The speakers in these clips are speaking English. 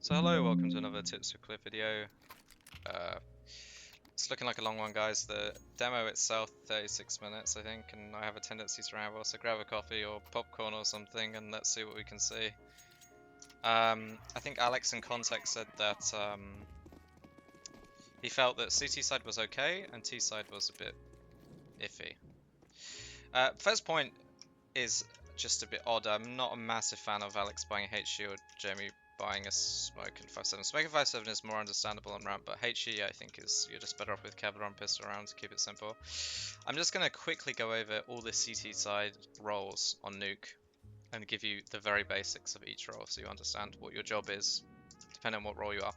So hello, welcome to another Tips for Clip video. It's looking like a long one, guys. The demo itself, 36 minutes, I think, and I have a tendency to ramble, so grab a coffee or popcorn or something and let's see what we can see. I think Alex in context said that he felt that CT side was okay and T side was a bit iffy. First point is just a bit odd. I'm not a massive fan of Alex buying HE or Jamie buying a Smoke in 5.7. Smoke in 5.7 is more understandable on ramp, but HE I think you're just better off with Kevlar on pistol round to keep it simple. I'm just going to quickly go over all the CT side roles on Nuke and give you the very basics of each role so you understand what your job is, depending on what role you are.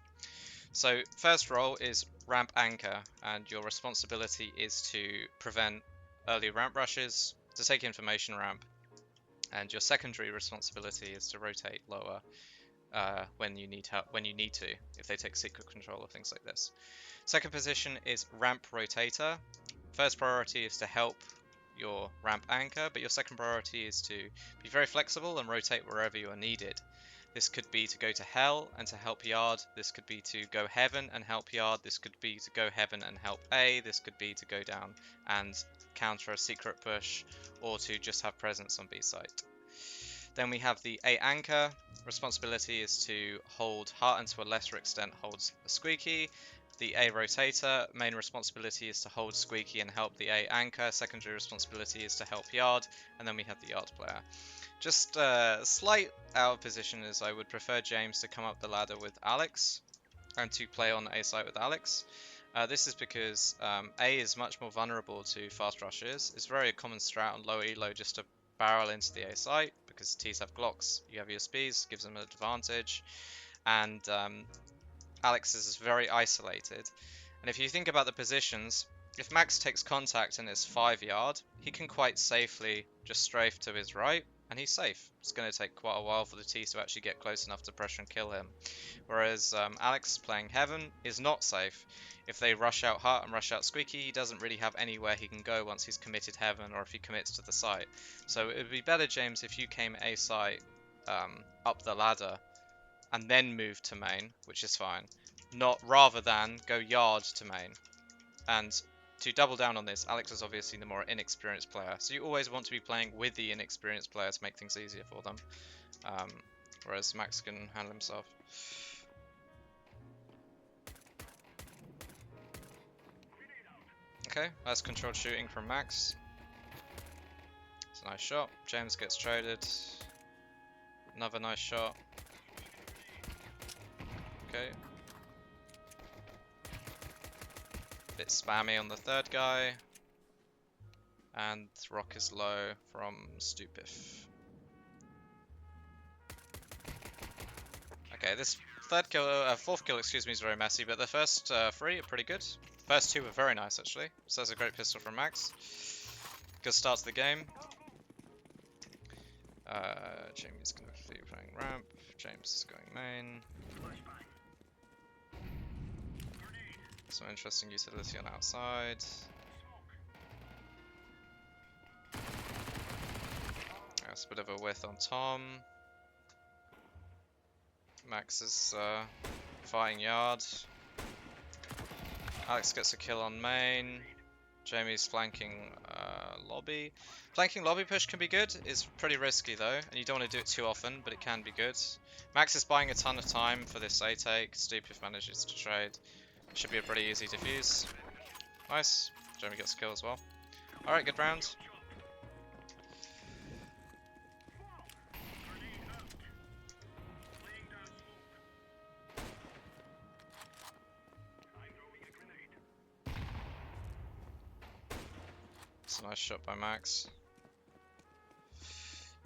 So first role is ramp anchor, and your responsibility is to prevent early ramp rushes, to take information ramp, and your secondary responsibility is to rotate lower when you need help, if they take secret control or things like this. Second position is ramp rotator. First priority is to help your ramp anchor, but your second priority is to be very flexible and rotate wherever you are needed. This could be to go to hell and to help yard. This could be to go heaven and help yard. This could be to go heaven and help A. This could be to go down and counter a secret push, or to just have presence on B site. Then we have the A anchor. Responsibility is to hold heart, and to a lesser extent holds a squeaky. The A rotator, main responsibility is to hold squeaky and help the A anchor. Secondary responsibility is to help yard. And then we have the yard player. Just slight out of position, as I would prefer James to come up the ladder with Alex and to play on A site with Alex. This is because A is much more vulnerable to fast rushes. It's very common strat on low elo just to barrel into the A site, because T's have Glocks, you have USBs, gives them an advantage, and Alex is very isolated. And if you think about the positions, if Max takes contact and is 5 yard, he can quite safely just strafe to his right, and he's safe. It's going to take quite a while for the T's to actually get close enough to pressure and kill him. Whereas Alex playing Heaven is not safe. If they rush out Heart and rush out Squeaky, he doesn't really have anywhere he can go once he's committed Heaven, or if he commits to the site. So it would be better, James, if you came A site up the ladder and then moved to main, which is fine. Rather than go yard to main. And to double down on this, Alex is obviously the more inexperienced player, so you always want to be playing with the inexperienced player to make things easier for them, whereas Max can handle himself. Okay, that's controlled shooting from Max. It's a nice shot. James gets traded. Another nice shot. Okay. Bit spammy on the third guy. And Rock is low from Stupif. Okay, this fourth kill, excuse me, is very messy, but the first 3 are pretty good. First 2 were very nice, actually. So that's a great pistol from Max. Good start to the game. Jamie's going to be playing ramp. James is going main. Some interesting utility on outside. That's a bit of a width on Tom. Max is fighting yard. Alex gets a kill on main. Jamie's flanking lobby. Flanking lobby push can be good. It's pretty risky though, and you don't want to do it too often, but it can be good. Max is buying a ton of time for this A take. Stupif manages to trade. Should be a pretty easy defuse. Nice. Jamie gets a kill as well. Alright, good round. It's a nice shot by Max.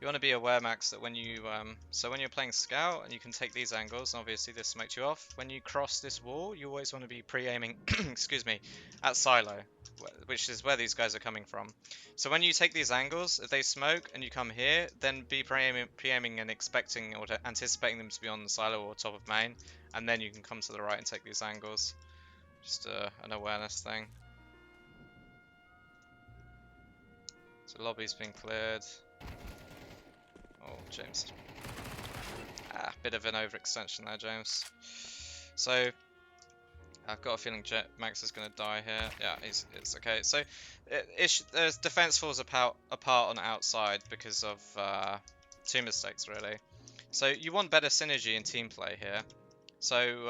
You want to be aware, Max, that when you when you're playing scout and you can take these angles, and obviously this smoked you off, when you cross this wall, you always want to be pre-aiming, excuse me, at silo, which is where these guys are coming from. So when you take these angles, if they smoke and you come here, then be pre-aiming and expecting or anticipating them to be on the silo or top of main, and then you can come to the right and take these angles. Just an awareness thing. So lobby's been cleared. Oh, James. Bit of an overextension there, James. So I've got a feeling Max is going to die here. Yeah, it's okay. So there's defense falls apart on the outside because of two mistakes, really. So you want better synergy in team play here. So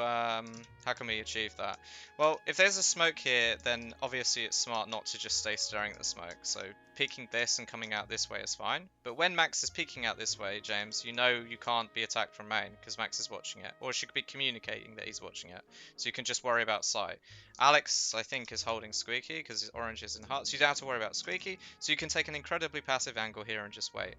how can we achieve that? Well, if there's a smoke here, then obviously it's smart not to just stay staring at the smoke. So peeking this and coming out this way is fine. But when Max is peeking out this way, James, you know you can't be attacked from main because Max is watching it. Or she could be communicating that he's watching it. So you can just worry about sight. Alex, I think, is holding Squeaky because his orange is in heart. So you don't have to worry about Squeaky. So you can take an incredibly passive angle here and just wait.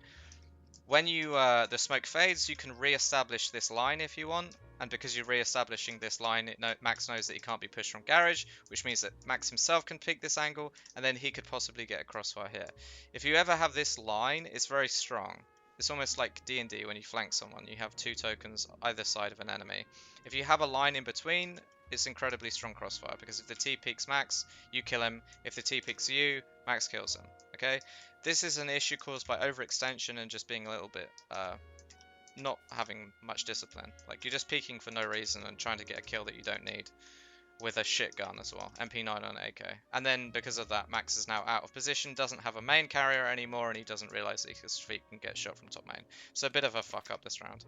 When the smoke fades, you can re-establish this line if you want, and because you're re-establishing this line, Max knows that he can't be pushed from garage, which means that Max himself can pick this angle, and then he could possibly get a crossfire here. If you ever have this line, it's very strong. It's almost like D&D when you flank someone. You have two tokens either side of an enemy. If you have a line in between, it's incredibly strong crossfire, because if the T peeks Max, you kill him. If the T peeks you, Max kills him. Okay? This is an issue caused by overextension and just being a little bit not having much discipline. Like, you're just peeking for no reason and trying to get a kill that you don't need with a shit gun as well. MP9 on AK. And then because of that, Max is now out of position, doesn't have a main carrier anymore, and he doesn't realize that his feet can get shot from top main. So a bit of a fuck up this round.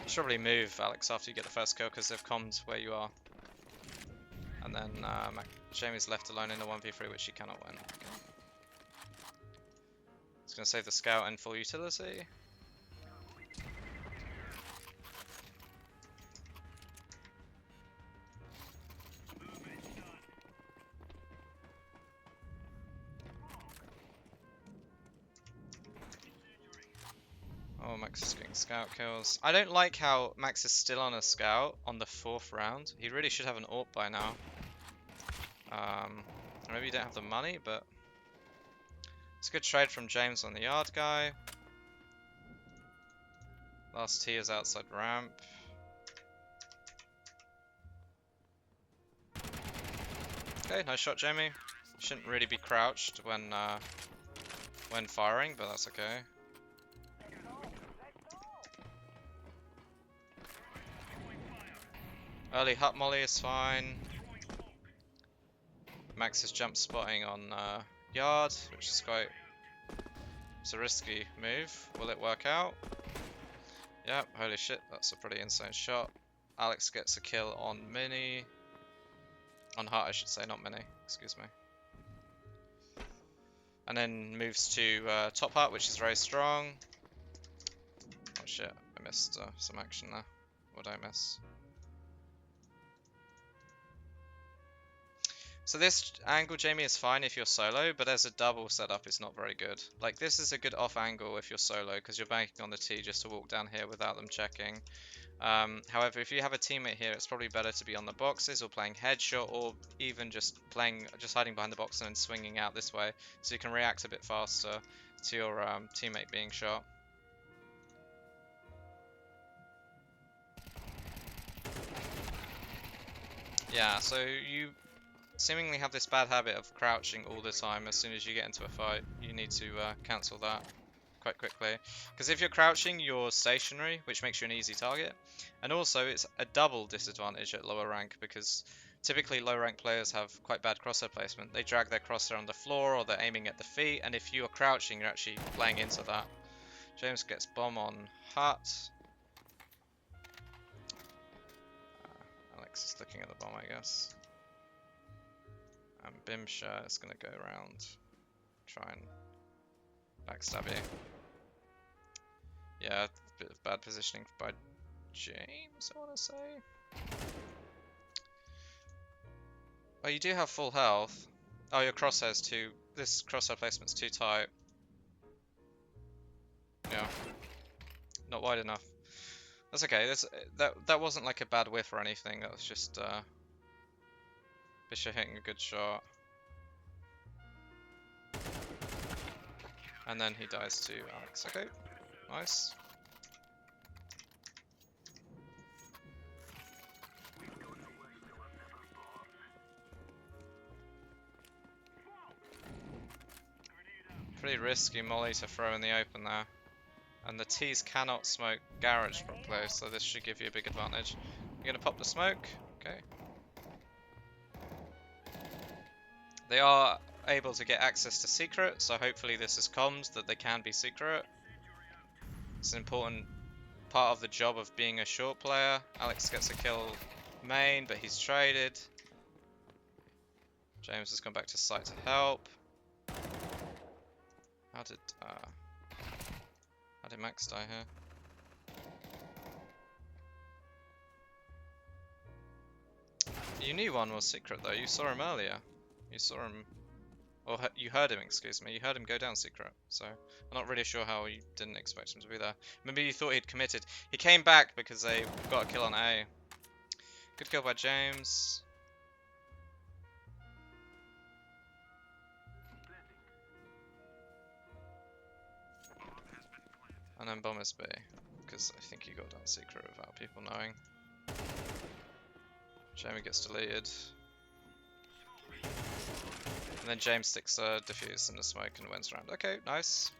You should probably move, Alex, after you get the first kill, because they've commed where you are. And then Jamie's left alone in a 1v3, which he cannot win. Okay. He's going to save the scout and full utility. Oh, Max is getting scout kills. I don't like how Max is still on a scout on the 4th round. He really should have an AWP by now. Maybe you don't have the money, but it's a good trade from James on the yard guy. Last T is outside ramp. Okay, nice shot, Jamie. Shouldn't really be crouched when firing, but that's okay. Early hut molly is fine. Max is jump spotting on yard, which is quite... It's a risky move. Will it work out? Yep, holy shit, that's a pretty insane shot. Alex gets a kill on mini. On hut, I should say, not mini. Excuse me. And then moves to top hut, which is very strong. Oh shit, I missed some action there. What did I miss? So this angle, Jamie, is fine if you're solo, but as a double setup, it's not very good. Like, this is a good off angle if you're solo, because you're banking on the T just to walk down here without them checking. However, if you have a teammate here, it's probably better to be on the boxes or playing headshot, or even just hiding behind the box and then swinging out this way, so you can react a bit faster to your teammate being shot. Yeah, so you seemingly have this bad habit of crouching all the time. As soon as you get into a fight, you need to cancel that quite quickly, because if you're crouching, you're stationary, which makes you an easy target, and also it's a double disadvantage at lower rank, because typically low rank players have quite bad crosshair placement. They drag their crosshair on the floor, or they're aiming at the feet, and if you are crouching, you're actually playing into that. James gets bomb on hut. Alex is looking at the bomb, I guess. And Bimsha is going to go around, try and backstab you. Yeah, a bit of bad positioning by James, I want to say. Oh, you do have full health. Oh, your crosshair's too... This crosshair placement's too tight. Yeah. Not wide enough. That's okay. That wasn't like a bad whiff or anything. That was just Bishop hitting a good shot. And then he dies to Alex. Okay. Nice. Pretty risky molly to throw in the open there. And the T's cannot smoke garage properly, so this should give you a big advantage. You're gonna pop the smoke. Okay. They are able to get access to secret, so hopefully this is comms that they can be secret. It's an important part of the job of being a short player. Alex gets a kill main, but he's traded. James has gone back to site to help. How did Max die here? You knew one was secret though. You saw him earlier. You saw him, or you heard him. Excuse me. You heard him go down secret. So I'm not really sure how you didn't expect him to be there. Maybe you thought he'd committed. He came back because they got a kill on A. Good kill by James. And then bomb is B, because I think he got down secret without people knowing. Jamie gets deleted. And then James sticks a defuse in the smoke and wins round. Okay, nice.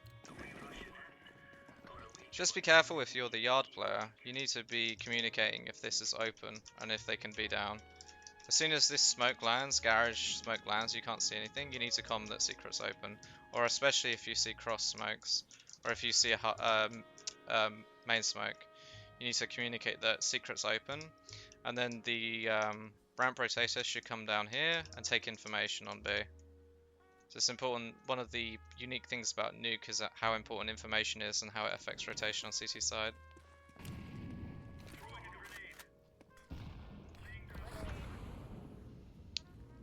Just be careful if you're the yard player. You need to be communicating if this is open and if they can be down. As soon as this smoke lands, garage smoke lands, you can't see anything. You need to comm that secret's open. Or especially if you see cross smokes. Or if you see a main smoke. You need to communicate that secret's open. And then the ramp rotator should come down here and take information on B. So it's important. One of the unique things about Nuke is how important information is and how it affects rotation on CT side.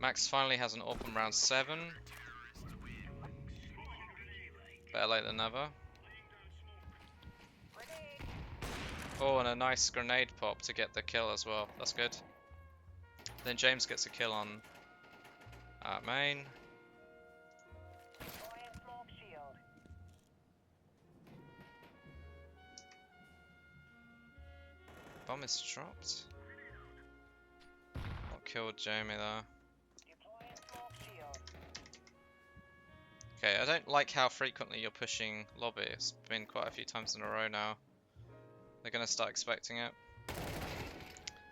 Max finally has an AWP on round 7. Better late than never. Oh, and a nice grenade pop to get the kill as well. That's good. Then James gets a kill on main. Bomb is dropped. What killed Jamie there? Okay, I don't like how frequently you're pushing lobby. It's been quite a few times in a row now. They're gonna start expecting it.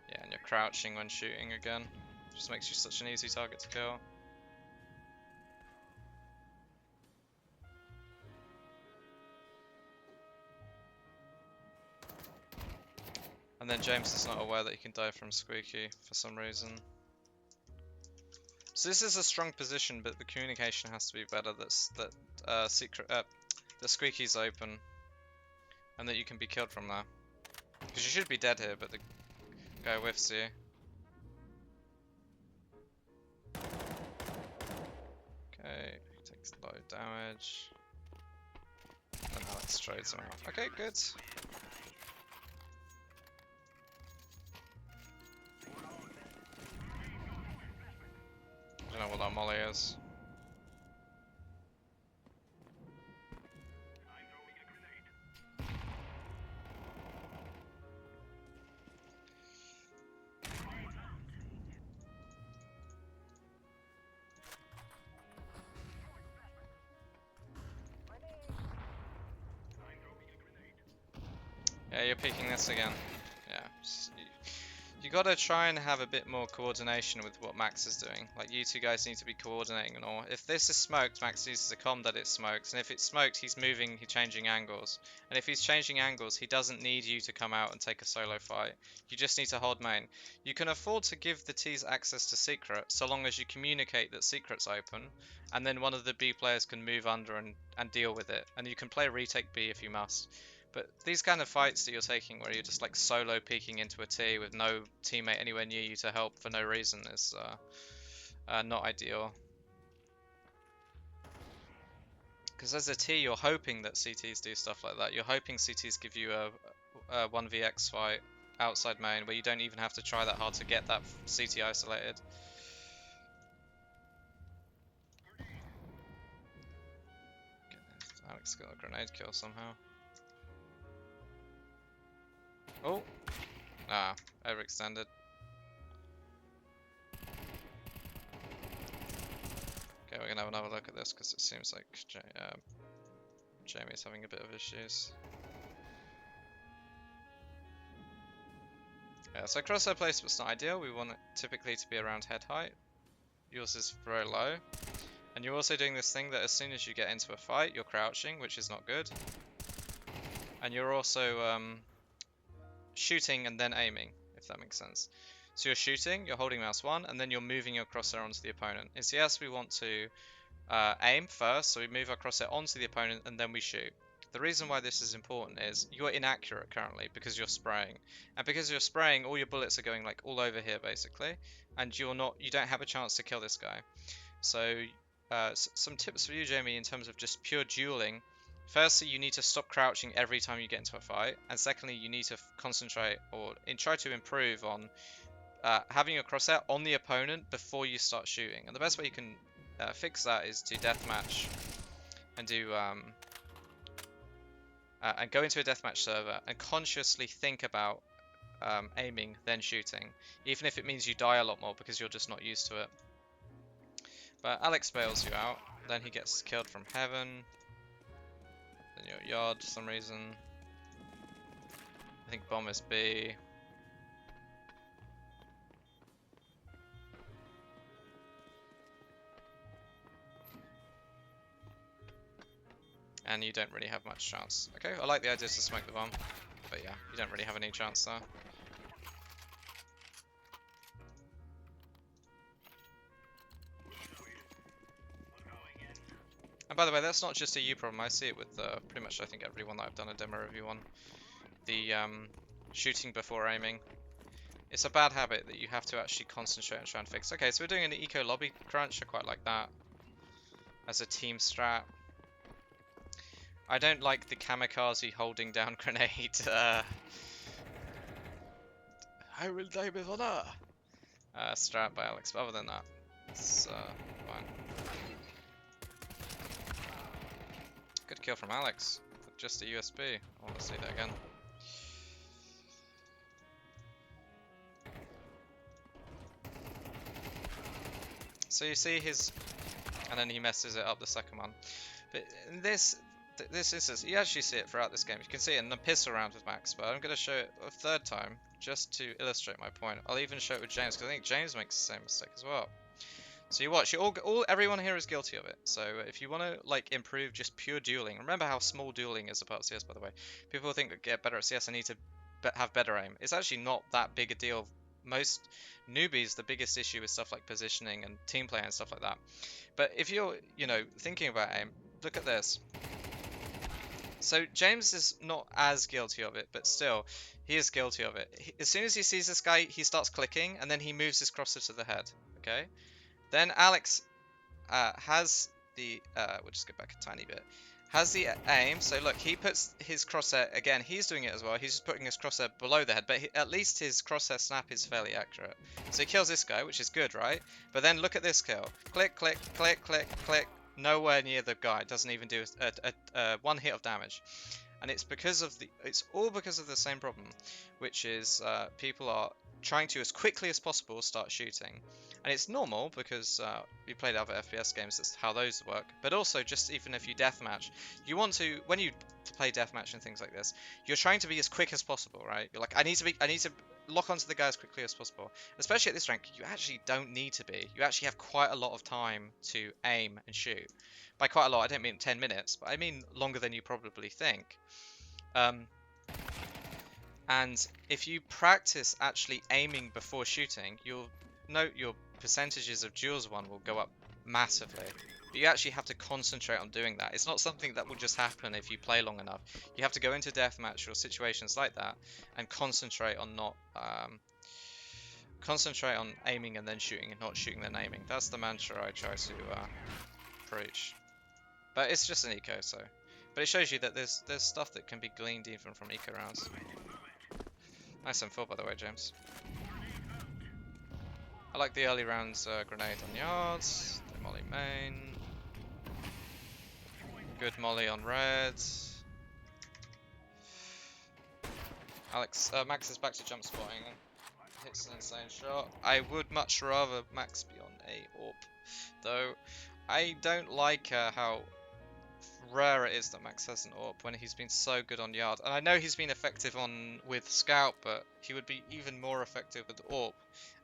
Yeah, and you're crouching when shooting again. Just makes you such an easy target to kill. And then James is not aware that he can die from Squeaky for some reason. So this is a strong position, but the communication has to be better. That Squeaky's open, and that you can be killed from there. Because you should be dead here, but the guy whiffs you. Okay, he takes low damage. And Alex trades him off. Okay, good. I don't know what that molly is. Yeah, you're peeking this again. Yeah. You gotta try and have a bit more coordination with what Max is doing. Like, you two guys need to be coordinating and all. If this is smoked, Max uses a comm that it's smoked. And if it's smoked, he's moving, he's changing angles. And if he's changing angles, he doesn't need you to come out and take a solo fight. You just need to hold main. You can afford to give the T's access to secret, so long as you communicate that secret's open. And then one of the B players can move under and deal with it. And you can play retake B if you must. But these kind of fights that you're taking where you're just like solo peeking into a T with no teammate anywhere near you to help for no reason is not ideal. Because as a T, you're hoping that CTs do stuff like that. You're hoping CTs give you a 1vx fight outside main where you don't even have to try that hard to get that CT isolated. Alex got a grenade kill somehow. Oh! Ah, overextended. Okay, we're gonna have another look at this because it seems like Jamie's having a bit of issues. Yeah, so crosshair placement's not ideal. We want it typically to be around head height. Yours is very low. And you're also doing this thing that as soon as you get into a fight, you're crouching, which is not good. And you're also shooting and then aiming, if that makes sense. So you're shooting, you're holding mouse 1, and then you're moving your crosshair onto the opponent. In CS, we want to aim first, so we move our crosshair onto the opponent and then we shoot. The reason why this is important is you're inaccurate currently because you're spraying. And because you're spraying, all your bullets are going like all over here basically, and you don't have a chance to kill this guy. So some tips for you, Jamie, in terms of just pure dueling. Firstly, you need to stop crouching every time you get into a fight, and secondly, you need to concentrate or try to improve on having your crosshair on the opponent before you start shooting. And the best way you can fix that is to deathmatch and do and go into a deathmatch server and consciously think about aiming then shooting, even if it means you die a lot more because you're just not used to it. But Alex bails you out, then he gets killed from heaven, then you're at yard for some reason. I think bomb is B. And you don't really have much chance. Okay, I like the idea to smoke the bomb, but yeah, you don't really have any chance there. And by the way, that's not just a you problem. I see it with pretty much I think everyone that I've done a demo review on. The shooting before aiming. It's a bad habit that you have to actually concentrate and try and fix. Okay, so we're doing an eco lobby crunch. I quite like that as a team strat. I don't like the kamikaze holding down grenade. I will die with honor. Strat by Alex. But other than that, it's fine. Good kill from Alex. Just a USB. I want to see that again. So you see his, and then he messes it up the second one. But in this instance, you actually see it throughout this game. You can see it in the piss around with Max, but I'm going to show it a third time just to illustrate my point. I'll even show it with James because I think James makes the same mistake as well. So you watch, everyone here is guilty of it. So if you want to like improve just pure dueling, remember how small dueling is about CS, by the way. People think that get better at CS, I need to have better aim. It's actually not that big a deal. Most newbies, the biggest issue is stuff like positioning and team play and stuff like that. But if you're, thinking about aim, look at this. So James is not as guilty of it, but still, he is guilty of it. As soon as he sees this guy, he starts clicking, and then he moves his crosser to the head. Okay. Then Alex has the, we'll just go back a tiny bit, has the aim. So look, he puts his crosshair, again, he's doing it as well. He's just putting his crosshair below the head, but at least his crosshair snap is fairly accurate. So he kills this guy, which is good, right? But then look at this kill. Click, click, click, click, click. Nowhere near the guy. It doesn't even do one hit of damage. And it's all because of the same problem, which is people are trying to, as quickly as possible, start shooting. And it's normal because we played other FPS games, that's how those work. But also, just even if you deathmatch, you want to, when you play deathmatch and things like this, you're trying to be as quick as possible, right? You're like, I need to lock onto the guy as quickly as possible. Especially at this rank, you actually don't need to be. You actually have quite a lot of time to aim and shoot. By quite a lot, I don't mean 10 minutes, but I mean longer than you probably think. And if you practice actually aiming before shooting, you'll note your percentages of duels won will go up massively. But you actually have to concentrate on doing that. It's not something that will just happen if you play long enough. You have to go into deathmatch or situations like that and concentrate on concentrate on aiming and then shooting, and not shooting then aiming. That's the mantra I try to preach. But it's just an eco, so. But it shows you that there's stuff that can be gleaned even from eco rounds. Nice M4, by the way, James. I like the early rounds grenade on yards, the molly main. Good molly on red. Max is back to jump spotting. Hits an insane shot. I would much rather Max be on a AWP, though. I don't like how rare it is that Max has an AWP when he's been so good on Yard. And I know he's been effective on with Scout, but he would be even more effective with AWP.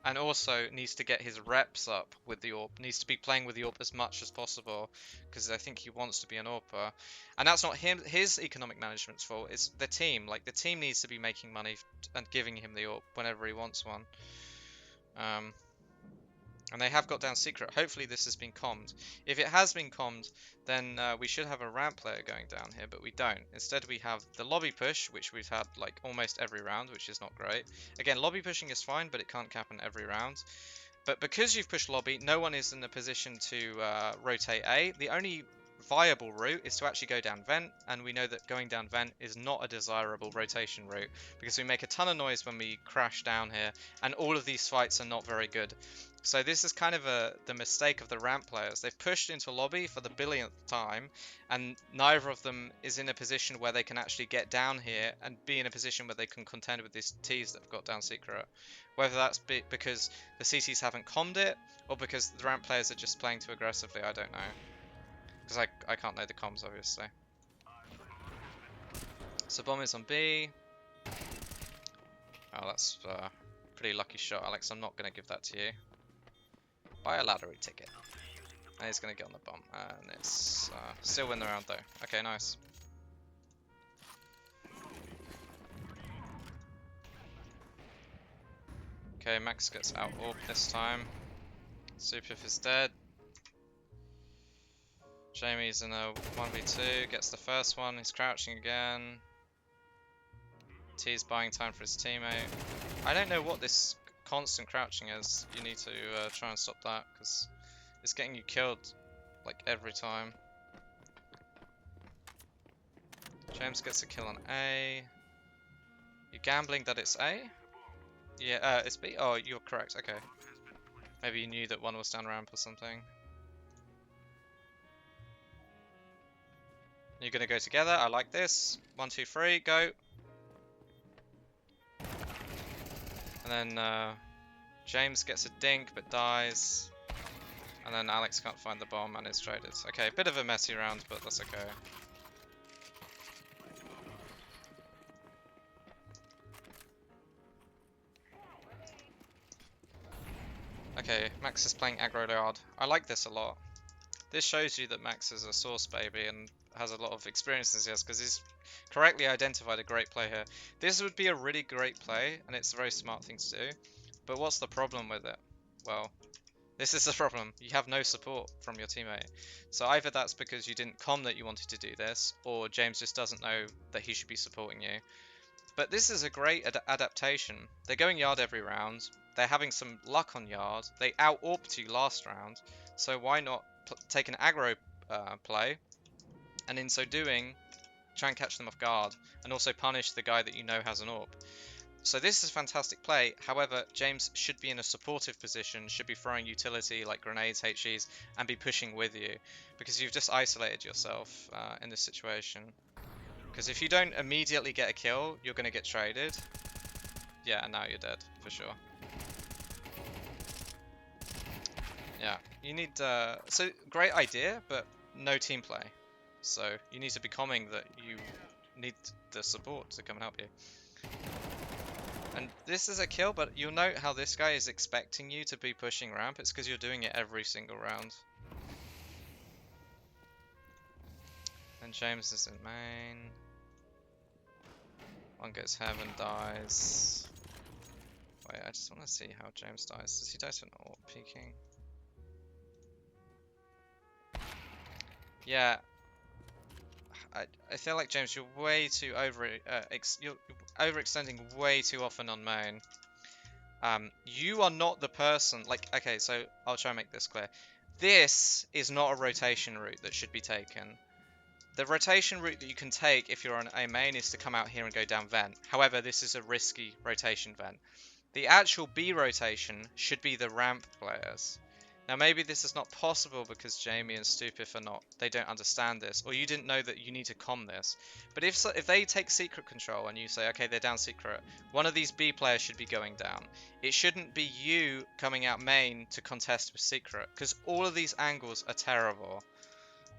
And also needs to get his reps up with the AWP. Needs to be playing with the AWP as much as possible, because I think he wants to be an AWPer. And that's not his economic management's fault. It's the team. Like, the team needs to be making money and giving him the AWP whenever he wants one. And they have got down secret. Hopefully this has been commed. If it has been commed, then we should have a ramp player going down here, but we don't. Instead we have the lobby push, which we've had like almost every round, which is not great. Again, lobby pushing is fine, but it can't happen every round. But because you've pushed lobby, no one is in a position to rotate A. The only viable route is to actually go down vent, and we know that going down vent is not a desirable rotation route, because we make a ton of noise when we crash down here, and all of these fights are not very good. So this is kind of the mistake of the ramp players. They've pushed into lobby for the billionth time, and neither of them is in a position where they can actually get down here and be in a position where they can contend with these Ts that have got down secret. Whether that's because the CTs haven't commed it, or because the ramp players are just playing too aggressively, I don't know. Because I can't know the comms, obviously. So bomb is on B. Oh, that's a pretty lucky shot, Alex. I'm not going to give that to you. Buy a lottery ticket. And he's going to get on the bomb. And it's still win the round, though. Okay, nice. Okay, Max gets out AWP this time. Supif is dead. Jamie's in a 1v2, gets the first one, he's crouching again. T's buying time for his teammate. I don't know what this constant crouching is. You need to try and stop that, because it's getting you killed like every time. James gets a kill on A. You gambling that it's A? Yeah, it's B? Oh, you're correct, okay. Maybe you knew that one was down ramp or something. You're gonna go together, I like this. 1, 2, 3, go. And then James gets a dink but dies. And then Alex can't find the bomb and is traded. Okay, bit of a messy round, but that's okay. Okay, Max is playing aggro yard. I like this a lot. This shows you that Max is a source baby and has a lot of experience in CS, because he's correctly identified a great play here. This would be a really great play, and it's a very smart thing to do. But what's the problem with it? Well, this is the problem. You have no support from your teammate. So either that's because you didn't comm that you wanted to do this, or James just doesn't know that he should be supporting you. But this is a great adaptation. They're going yard every round. They're having some luck on yard. They out-AWP'd you last round. So why not take an aggro play, and in so doing, try and catch them off guard, and also punish the guy that you know has an AWP. So this is a fantastic play. However, James should be in a supportive position, should be throwing utility like grenades, HEs, and be pushing with you, because you've just isolated yourself in this situation. Because if you don't immediately get a kill, you're going to get traded. Yeah, and now you're dead, for sure. Yeah, you need... so, great idea, but no team play. So, you need to be comming that you need the support to come and help you. And this is a kill, but you'll note how this guy is expecting you to be pushing ramp. It's because you're doing it every single round. And James is in main. One goes heaven, dies. Wait, I just want to see how James dies. Does he die to an AWP peeking? Yeah. I feel like, James, you're way too you're overextending way too often on main. You are not the person, like, okay, so I'll try and make this clear. This is not a rotation route that should be taken. The rotation route that you can take if you're on A main is to come out here and go down vent. However, this is a risky rotation vent. The actual B rotation should be the ramp players. Now maybe this is not possible because Jamie and Stupif are not, they don't understand this, or you didn't know that you need to comm this. But if they take secret control and you say, okay, they're down secret, one of these B players should be going down. It shouldn't be you coming out main to contest with secret, because all of these angles are terrible.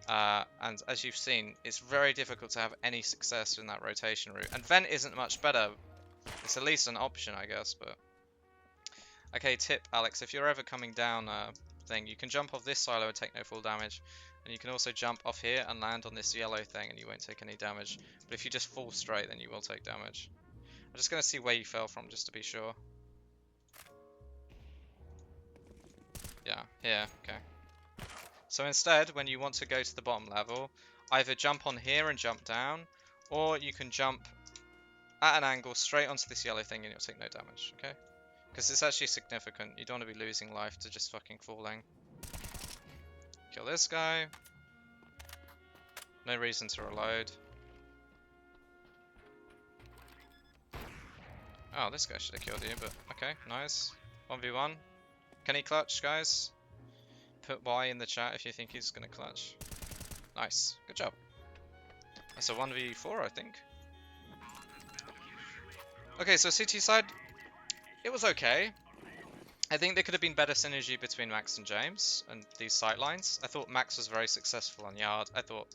And as you've seen, it's very difficult to have any success in that rotation route. And vent isn't much better. It's at least an option, I guess, but... Okay, tip, Alex, if you're ever coming down thing, you can jump off this silo and take no full damage. And you can also jump off here and land on this yellow thing and you won't take any damage. But if you just fall straight, then you will take damage. I'm just going to see where you fell from, just to be sure. Yeah, here, okay. So instead, when you want to go to the bottom level, either jump on here and jump down, or you can jump at an angle straight onto this yellow thing and you'll take no damage, okay? Because it's actually significant. You don't want to be losing life to just fucking falling. Kill this guy. No reason to reload. Oh, this guy should have killed you, but okay, nice. 1v1. Can he clutch, guys? Put Y in the chat if you think he's going to clutch. Nice. Good job. That's a 1v4, I think. Okay, so CT side, it was okay. I think there could have been better synergy between Max and James and these sightlines. I thought Max was very successful on yard. I thought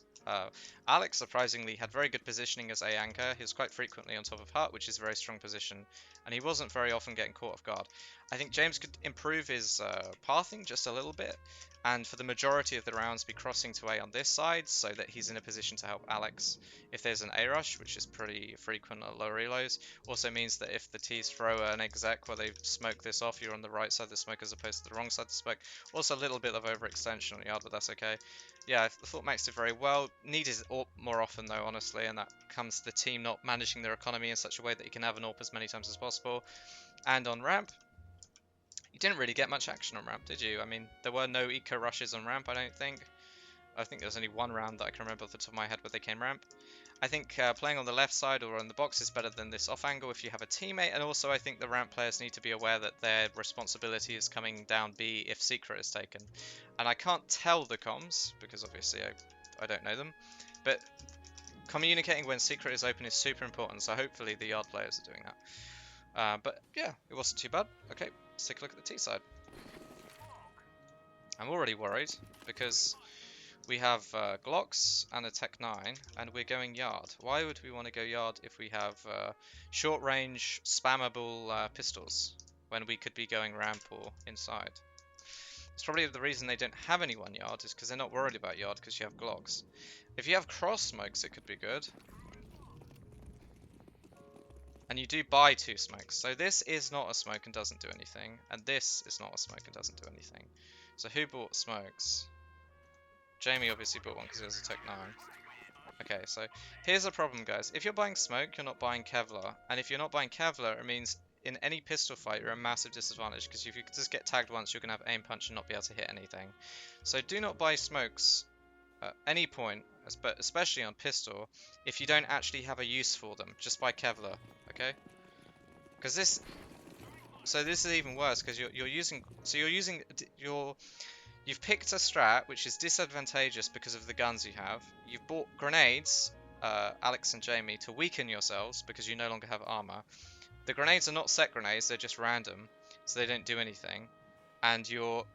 Alex surprisingly had very good positioning as A anchor. He was quite frequently on top of Hut, which is a very strong position, and he wasn't very often getting caught off guard. I think James could improve his pathing just a little bit, and for the majority of the rounds be crossing to A on this side so that he's in a position to help Alex if there's an A rush, which is pretty frequent at low reloads. Also means that if the T's throw an exec where they smoke this off, you're on the right side of the smoke as opposed to the wrong side of the smoke. Also a little bit of overextension on yard, but that's okay. Yeah, I thought Max did very well. Needed AWP more often though, honestly, and that comes to the team not managing their economy in such a way that you can have an AWP as many times as possible. And on ramp, you didn't really get much action on ramp, did you? I mean, there were no eco rushes on ramp, I don't think. I think there was only one round that I can remember off the top of my head where they came ramp. I think playing on the left side or on the box is better than this off angle if you have a teammate, and also I think the ramp players need to be aware that their responsibility is coming down B if secret is taken. And I can't tell the comms, because obviously I don't know them, but communicating when secret is open is super important, so hopefully the yard players are doing that. But yeah, it wasn't too bad. Okay, let's take a look at the T side. I'm already worried, because we have Glocks and a Tech 9, and we're going yard. Why would we want to go yard if we have short-range, spammable pistols, when we could be going ramp or inside? It's probably the reason they don't have anyone yard, is because they're not worried about yard, because you have Glocks. If you have cross smokes, it could be good. And you do buy 2 smokes. So this is not a smoke and doesn't do anything, and this is not a smoke and doesn't do anything. So who bought smokes? Jamie obviously bought one because it was a Tech 9. Okay, so here's the problem, guys. If you're buying smoke, you're not buying Kevlar. And if you're not buying Kevlar, it means in any pistol fight, you're at a massive disadvantage. Because if you just get tagged once, you're going to have aim punch and not be able to hit anything. So do not buy smokes at any point, but especially on pistol, if you don't actually have a use for them. Just buy Kevlar, okay? Because this... So this is even worse, because you're using... So you've picked a strat which is disadvantageous because of the guns you have. You've bought grenades, Alex and Jamie, to weaken yourselves because you no longer have armor. The grenades are not set grenades, they're just random, so they don't do anything. And you're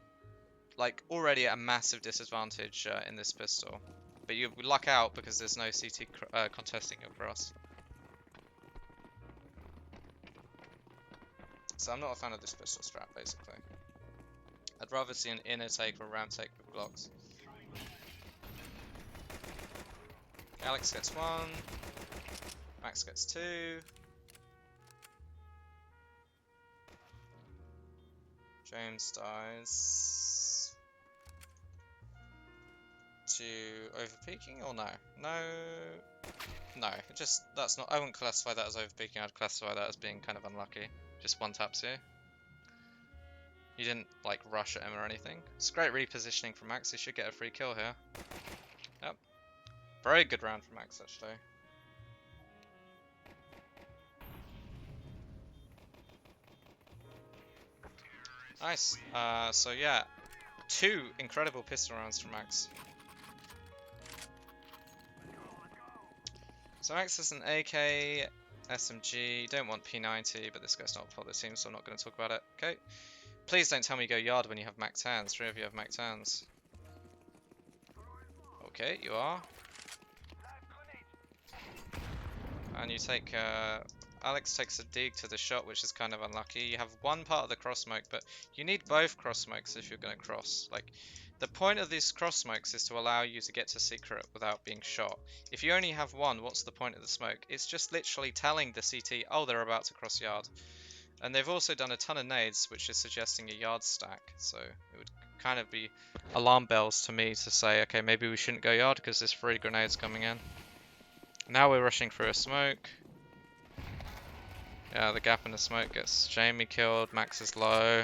like already at a massive disadvantage in this pistol. But you luck out because there's no CT contesting your cross. So I'm not a fan of this pistol strat, basically. I'd rather see an inner take or ramp take with Glocks. Alex gets 1. Max gets 2. James dies. To overpeaking or no? No, just that's not. I wouldn't classify that as overpeaking. I'd classify that as being kind of unlucky. Just one taps here. You didn't like rush at him or anything. It's great repositioning from Max. He should get a free kill here. Yep. Very good round from Max actually. Nice. So yeah, 2 incredible pistol rounds from Max. So Max is an AK, SMG, don't want P90, but this guy's not part of the team, so I'm not going to talk about it. Okay. Please don't tell me you go yard when you have Mac 10s. 3 of you have Mac 10s. Okay, you are. And you take, Alex takes a dig to the shot, which is kind of unlucky. You have one part of the cross smoke, but you need both cross smokes if you're going to cross. Like, the point of these cross smokes is to allow you to get to secret without being shot. If you only have one, what's the point of the smoke? It's just literally telling the CT, oh, they're about to cross yard. And they've also done a ton of nades, which is suggesting a yard stack. So it would kind of be alarm bells to me to say, okay, maybe we shouldn't go yard because there's 3 grenades coming in. Now we're rushing through a smoke. Yeah, the gap in the smoke gets Jamie killed. Max is low.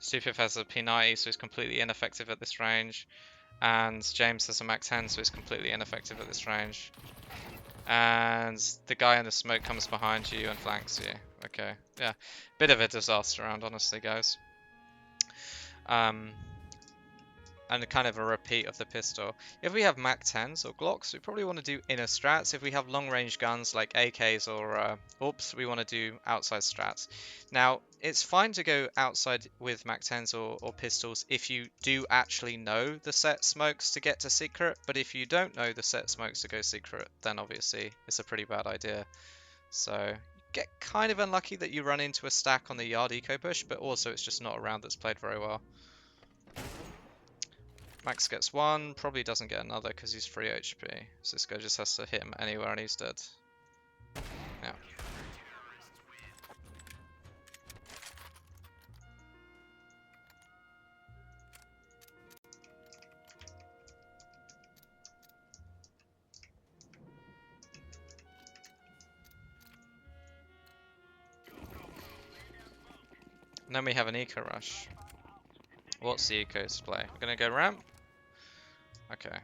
cs2tipsw has a P90, so he's completely ineffective at this range. And James has a Mac 10, so he's completely ineffective at this range. And the guy in the smoke comes behind you and flanks you. Okay, yeah, bit of a disaster round, honestly, guys. And kind of a repeat of the pistol. If we have Mac 10s or Glocks, we probably want to do inner strats. If we have long range guns like AKs or AWPs, we want to do outside strats. Now, it's fine to go outside with Mac 10s or pistols if you do actually know the set smokes to get to secret, but if you don't know the set smokes to go secret, then obviously it's a pretty bad idea. So you get kind of unlucky that you run into a stack on the yard eco push, but also it's just not a round that's played very well. Max gets 1, probably doesn't get another because he's 3 HP. So this guy just has to hit him anywhere and he's dead. Yeah. And then we have an eco rush. What's the eco display? We're gonna go ramp? Okay.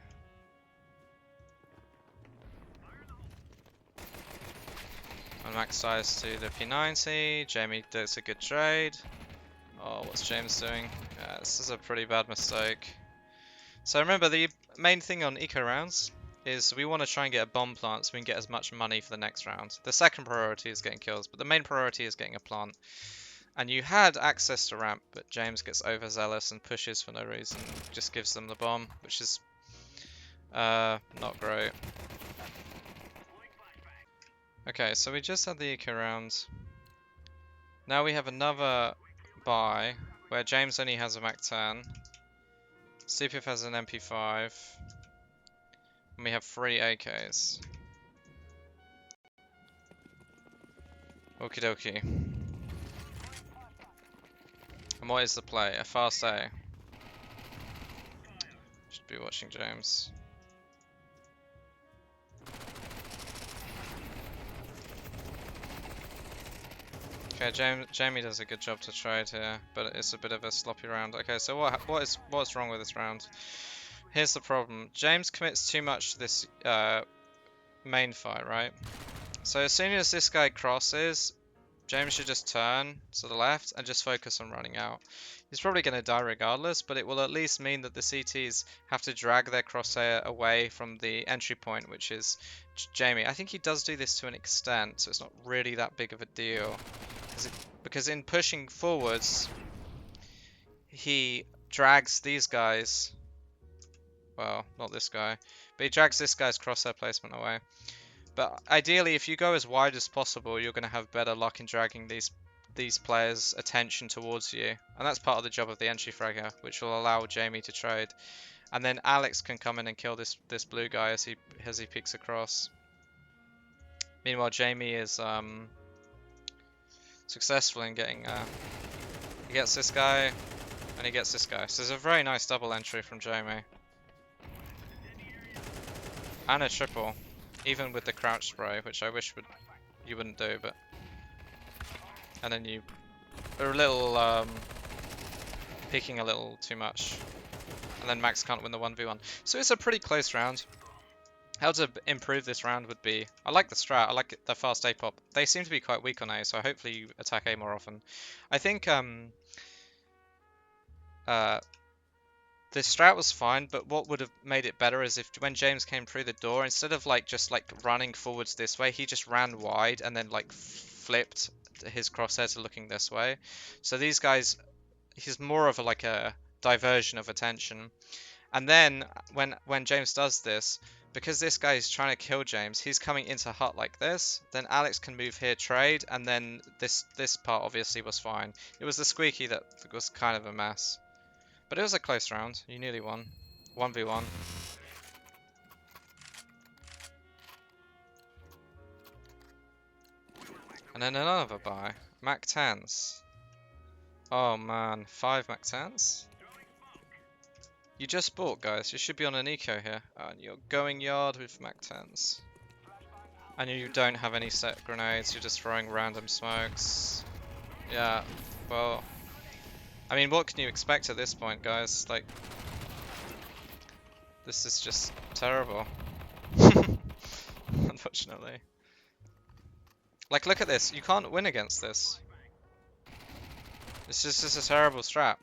And Max dies to the P90. Jamie does a good trade. Oh, what's James doing? Yeah, this is a pretty bad mistake. So remember, the main thing on eco rounds is we want to try and get a bomb plant so we can get as much money for the next round. The second priority is getting kills, but the main priority is getting a plant. And you had access to ramp, but James gets overzealous and pushes for no reason. Just gives them the bomb, which is not great. Okay, so we just had the eco round. Now we have another buy where James only has a Mac 10. cs2tipsw has an MP5. And we have 3 AKs. Okie dokie. And what is the play? A fast A. Should be watching James. Okay, Jamie does a good job to trade here, but it's a bit of a sloppy round. Okay, so what's wrong with this round? Here's the problem. James commits too much to this main fight, right? So as soon as this guy crosses, James should just turn to the left and just focus on running out. He's probably going to die regardless, but it will at least mean that the CTs have to drag their crosshair away from the entry point, which is Jamie. I think he does do this to an extent, so it's not really that big of a deal. Because in pushing forwards, he drags these guys, well, not this guy, but he drags this guy's crosshair placement away. But ideally, if you go as wide as possible, you're going to have better luck in dragging these players' attention towards you. And that's part of the job of the entry fragger, which will allow Jamie to trade. And then Alex can come in and kill this blue guy as he peeks across. Meanwhile, Jamie is successful in getting... he gets this guy, and he gets this guy. So it's a very nice double entry from Jamie. And a triple. Even with the crouch spray, which I wish you wouldn't do, but... And then you are a little, peeking a little too much. And then Max can't win the 1v1. So it's a pretty close round. How to improve this round would be... I like the strat, I like the fast A pop. They seem to be quite weak on A, so hopefully you attack A more often. I think, the strat was fine, but what would have made it better is if when James came through the door, instead of like just like running forwards this way, he just ran wide and then like flipped his crosshair to looking this way. So these guys, he's more of a, like a diversion of attention. And then when James does this, because this guy is trying to kill James, he's coming into hut like this. Then Alex can move here, trade, and then this part obviously was fine. It was the squeaky that was kind of a mess. But it was a close round. You nearly won. 1v1. And then another buy. Mac 10s. Oh man, 5 Mac 10s? You just bought, guys. You should be on an eco here. And you're going yard with Mac 10s. And you don't have any set grenades. You're just throwing random smokes. Yeah, well... I mean, what can you expect at this point, guys? Like... This is just terrible. Unfortunately. Like, look at this. You can't win against this. It's just a terrible strat.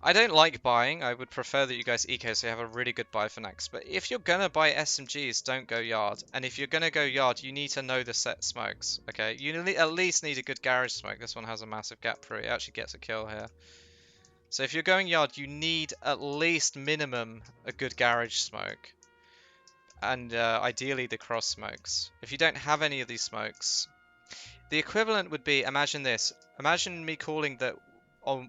I don't like buying. I would prefer that you guys eco so you have a really good buy for next. But if you're gonna buy SMGs, don't go yard. And if you're gonna go yard, you need to know the set smokes. Okay, you at least need a good garage smoke. This one has a massive gap through it. It actually gets a kill here. So if you're going yard, you need at least minimum a good garage smoke. And ideally the cross smokes. If you don't have any of these smokes, the equivalent would be, imagine this. Imagine me calling that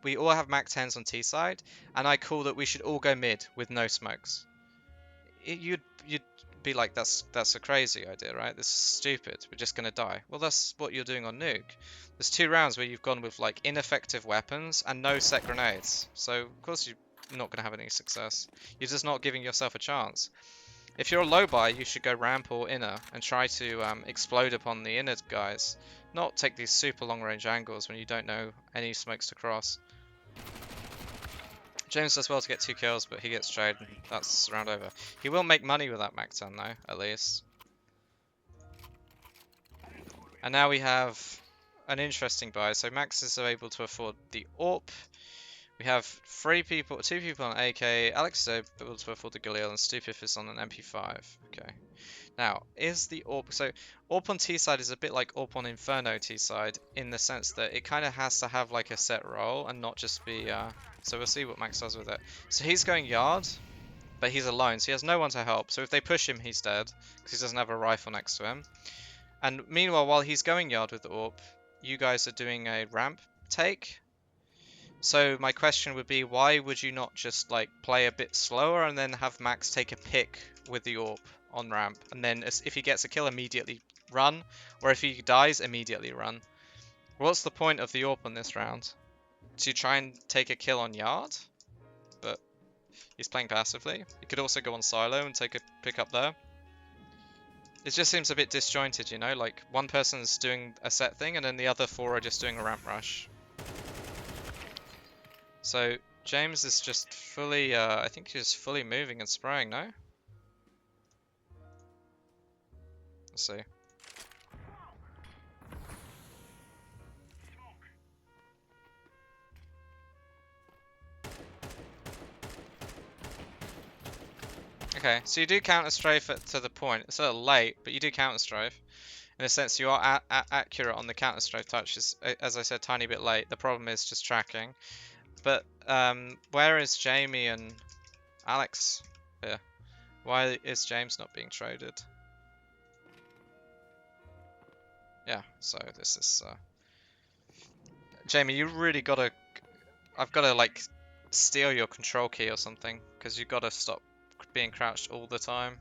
we all have Mac 10s on T side, and I call that we should all go mid with no smokes. You'd be like, that's a crazy idea, right? This is stupid. We're just gonna die. Well, that's what you're doing on Nuke. There's 2 rounds where you've gone with like ineffective weapons and no set grenades. So of course you're not gonna have any success. You're just not giving yourself a chance. If you're a low buy, you should go ramp or inner and try to explode upon the inner guys. Not take these super long range angles when you don't know any smokes to cross. James does well to get 2 kills, but he gets traded and that's round over. He will make money with that Mac 10 though, at least. And now we have an interesting buy. So Max is able to afford the AWP. We have 2 people on AK. Alex is able to afford the Galil, and Stupif is on an MP5. Okay. Now, is the AWP... So, AWP on T-side is a bit like AWP on Inferno T-side, in the sense that it kind of has to have like a set role, and not just be... So we'll see what Max does with it. So he's going yard, but he's alone, so he has no one to help. So if they push him, he's dead, because he doesn't have a rifle next to him. And meanwhile, while he's going yard with the AWP, you guys are doing a ramp take. So my question would be, why would you not just like play a bit slower and then have Max take a pick with the AWP on ramp, and then if he gets a kill, immediately run, or if he dies, immediately run? What's the point of the AWP on this round? To try and take a kill on yard? But he's playing passively. He could also go on silo and take a pick up there. It just seems a bit disjointed, you know, like one person's doing a set thing and then the other 4 are just doing a ramp rush. So James is just fully, I think he's fully moving and spraying, no? Let's see. Okay, so you do counter strafe to the point. It's a little late, but you do counter strafe. In a sense, you are accurate on the counter strafe touch. Is, as I said, tiny bit late. The problem is just tracking. But where is Jamie and Alex here? Why is James not being traded? Yeah, so this is... Jamie, you really gotta... I've gotta, like, steal your control key or something, because you gotta stop being crouched all the time.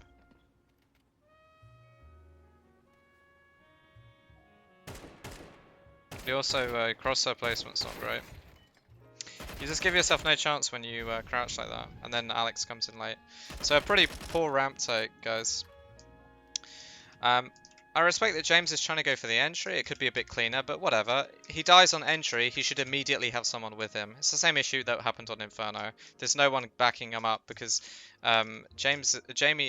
You also, crosshair placement's not great. You just give yourself no chance when you crouch like that, and then Alex comes in late. So a pretty poor ramp take, guys. I respect that James is trying to go for the entry. It could be a bit cleaner, but whatever. He dies on entry, he should immediately have someone with him. It's the same issue that happened on Inferno. There's no one backing him up because Jamie,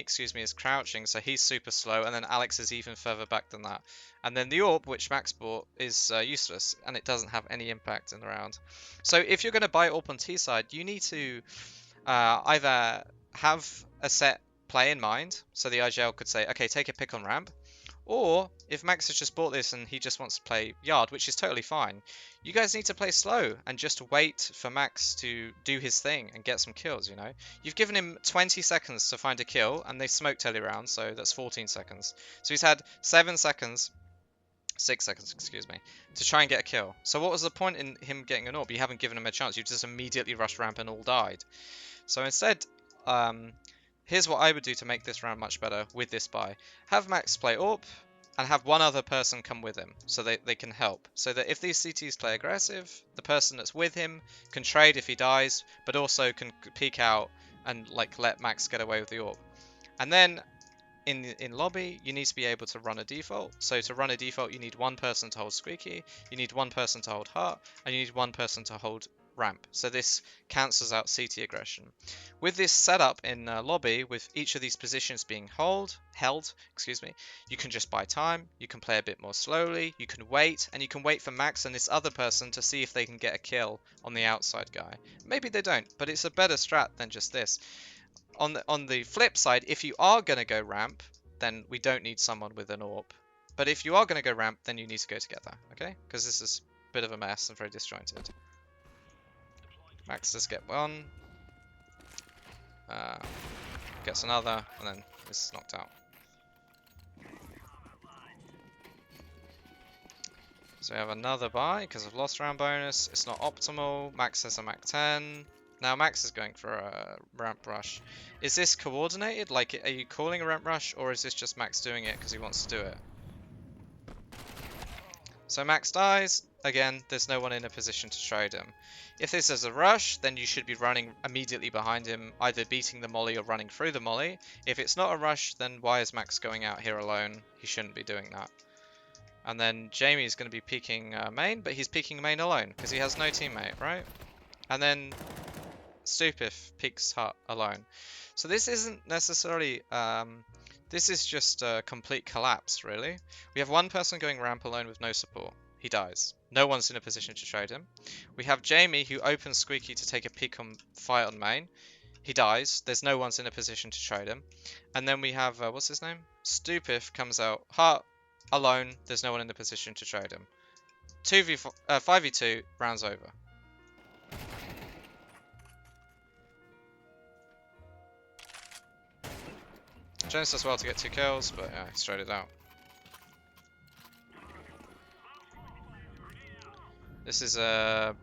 is crouching, so he's super slow, and then Alex is even further back than that. And then the AWP, which Max bought, is useless, and it doesn't have any impact in the round. So if you're going to buy AWP on T side, you need to either have a set play in mind, so the IGL could say, okay, take a pick on ramp, or if Max has just bought this and he just wants to play yard, which is totally fine, you guys need to play slow and just wait for Max to do his thing and get some kills, you know? You've given him 20 seconds to find a kill, and they smoked early round, so that's 14 seconds. So he's had 7 seconds, 6 seconds, excuse me, to try and get a kill. So what was the point in him getting an AWP? You haven't given him a chance, you just immediately rushed ramp and all died. So instead, here's what I would do to make this round much better with this buy. Have Max play AWP, and have one other person come with him, so they can help. So that if these CTs play aggressive, the person that's with him can trade if he dies, but also can peek out and like let Max get away with the AWP. And then in lobby, you need to be able to run a default. So to run a default, you need one person to hold Squeaky, you need one person to hold Heart, and you need one person to hold ramp. So this cancels out CT aggression. With this setup in lobby, with each of these positions being held, you can just buy time, you can play a bit more slowly, you can wait, and you can wait for Max and this other person to see if they can get a kill on the outside guy. Maybe they don't, but it's a better strat than just this. On the flip side, if you are going to go ramp, then we don't need someone with an AWP. But if you are going to go ramp, then you need to go together, okay? Because this is a bit of a mess and very disjointed. Max does get one. Gets another, and then is knocked out. So we have another buy because of lost round bonus. It's not optimal. Max has a Mac 10. Now Max is going for a ramp rush. Is this coordinated? Like, are you calling a ramp rush, or is this just Max doing it because he wants to do it? So Max dies. Again, there's no one in a position to trade him. If this is a rush, then you should be running immediately behind him, either beating the molly or running through the molly. If it's not a rush, then why is Max going out here alone? He shouldn't be doing that. And then Jamie's going to be peeking main, but he's peeking main alone because he has no teammate, right? And then CTonlock peeks Hut alone. So this isn't necessarily... this is just a complete collapse, really. We have one person going ramp alone with no support. He dies. No one's in a position to trade him. We have Jamie, who opens Squeaky to take a peek on fight on main. He dies. There's no one's in a position to trade him. And then we have, what's his name? CTonlock comes out. Hart, alone. There's no one in the position to trade him. 5v2, rounds over. Jones does well to get 2 kills, but yeah, he's traded out. This is a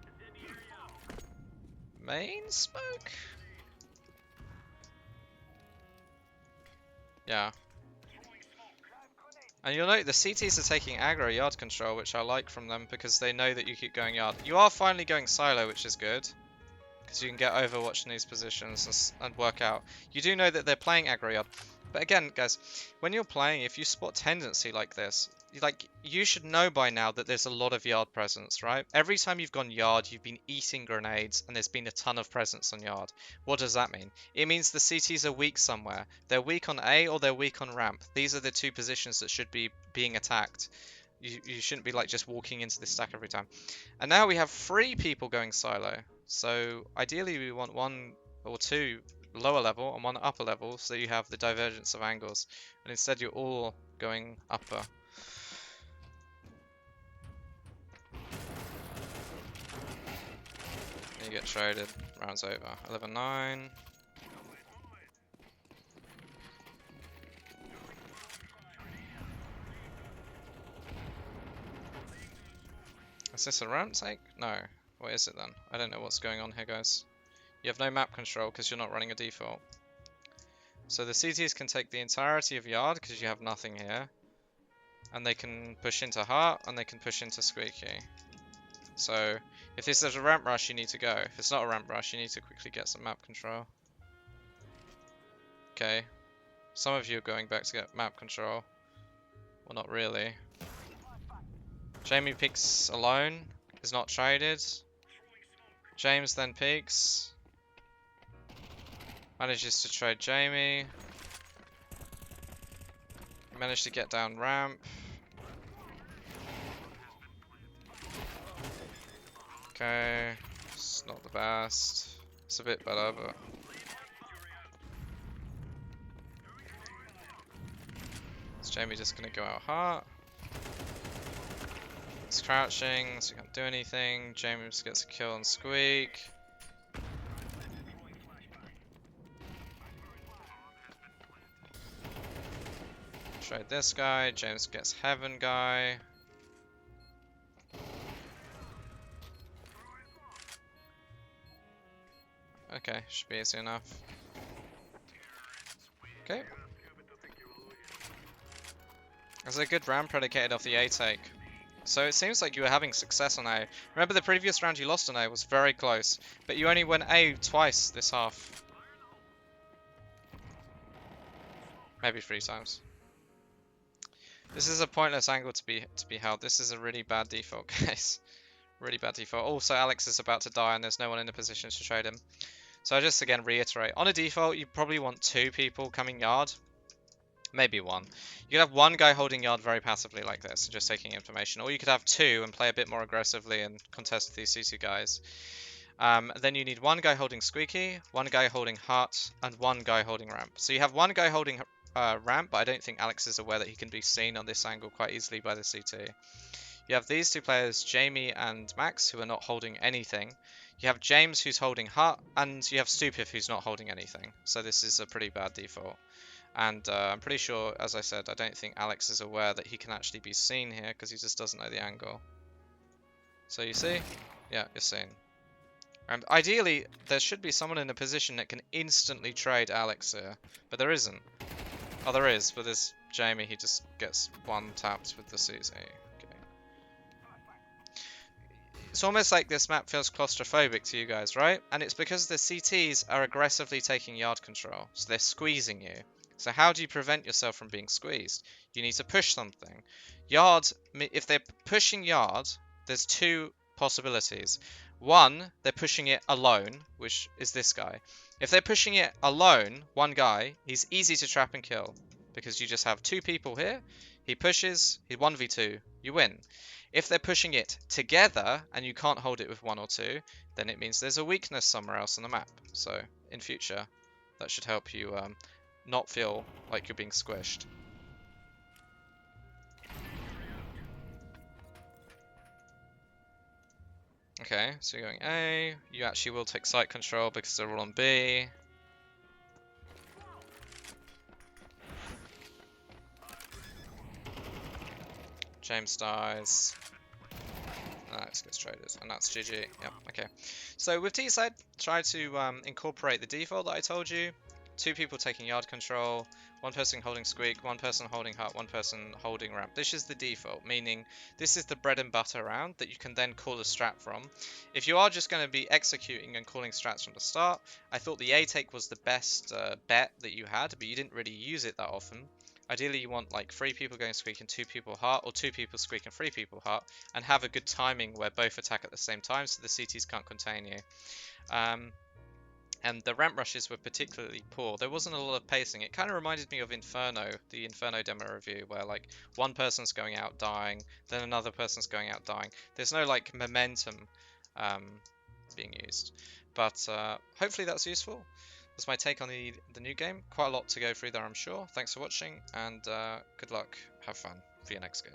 main smoke? Yeah. And you'll note the CTs are taking aggro yard control, which I like from them because they know that you keep going yard. You are finally going silo, which is good. Because you can get overwatched in these positions and work out. You do know that they're playing aggro yard. But again, guys, when you're playing, if you spot tendency like this, you should know by now that there's a lot of yard presence, right? Every time you've gone yard, you've been eating grenades, and there's been a ton of presence on yard. What does that mean? It means the CTs are weak somewhere. They're weak on A or they're weak on ramp. These are the 2 positions that should be being attacked. You shouldn't be like just walking into this stack every time. And now we have 3 people going silo. So ideally we want 1 or 2 lower level and 1 upper level, so you have the divergence of angles, and instead you're all going upper. And you get traded, rounds over. 11-9. Is this a ramp take? No. What is it then? I don't know what's going on here, guys. You have no map control because you're not running a default. So the CTs can take the entirety of yard because you have nothing here. And they can push into Heart and they can push into Squeaky. So if this is a ramp rush, you need to go. If it's not a ramp rush, you need to quickly get some map control. Okay. Some of you are going back to get map control. Well, not really. Jamie peeks alone. Is not traded. James then peeks. Manages to trade Jamie. Managed to get down ramp. Okay. It's not the best. It's a bit better, but Jamie just gonna go out heart. He's crouching, so he can't do anything. Jamie just gets a kill on Squeak. Trade this guy. James gets Heaven guy. Okay, should be easy enough. Okay. There's a good round predicated off the A take. So it seems like you were having success on A. Remember the previous round you lost on A was very close, but you only went A twice this half. Maybe 3 times. This is a pointless angle to be held. This is a really bad default, guys. Really bad default. Also, Alex is about to die and there's no one in a position to trade him. So I just again reiterate, on a default you probably want 2 people coming yard. Maybe 1. You could have 1 guy holding yard very passively like this, just taking information. Or you could have 2 and play a bit more aggressively and contest with these CC guys. Then you need 1 guy holding Squeaky, 1 guy holding Hut, and 1 guy holding Ramp. So you have 1 guy holding Ramp, but I don't think Alex is aware that he can be seen on this angle quite easily by the CT. You have these 2 players, Jamie and Max, who are not holding anything. You have James, who's holding Hut, and you have Stupif, who's not holding anything. So this is a pretty bad default. And I'm pretty sure, as I said, I don't think Alex is aware that he can actually be seen here, because he just doesn't know the angle. So you see? Yeah, you're seen. And ideally, there should be someone in a position that can instantly trade Alex here, but there isn't. Oh, there is, but there's Jamie, he just gets 1 tapped with the CZ. It's almost like this map feels claustrophobic to you guys, right? And it's because the CTs are aggressively taking yard control, so they're squeezing you. So how do you prevent yourself from being squeezed? You need to push something. Yard, if they're pushing yard, there's 2 possibilities. 1, they're pushing it alone, which is this guy. If they're pushing it alone, 1 guy, he's easy to trap and kill, because you just have 2 people here, he pushes, he 1v2, you win. If they're pushing it together and you can't hold it with 1 or 2, then it means there's a weakness somewhere else on the map. So in future, that should help you not feel like you're being squished. Okay, so you're going A. You actually will take site control because they're all on B. James dies. Alex gets traded, and that's GG. Yep, okay. So with T side, try to incorporate the default that I told you. 2 people taking yard control, 1 person holding Squeak, 1 person holding Hut, 1 person holding Ramp. This is the default, meaning this is the bread and butter round that you can then call a strat from. If you are just going to be executing and calling strats from the start, I thought the A take was the best bet that you had, but you didn't really use it that often. Ideally, you want like 3 people going Squeak and 2 people Hut, or 2 people Squeak and 3 people Hut, and have a good timing where both attack at the same time so the CTs can't contain you. And the ramp rushes were particularly poor. There wasn't a lot of pacing. It kind of reminded me of Inferno, the Inferno demo review, where like 1 person's going out dying, then another person's going out dying. There's no like momentum being used. But hopefully that's useful. That's my take on the new game. Quite a lot to go through there, I'm sure. Thanks for watching, and good luck. Have fun for your next game.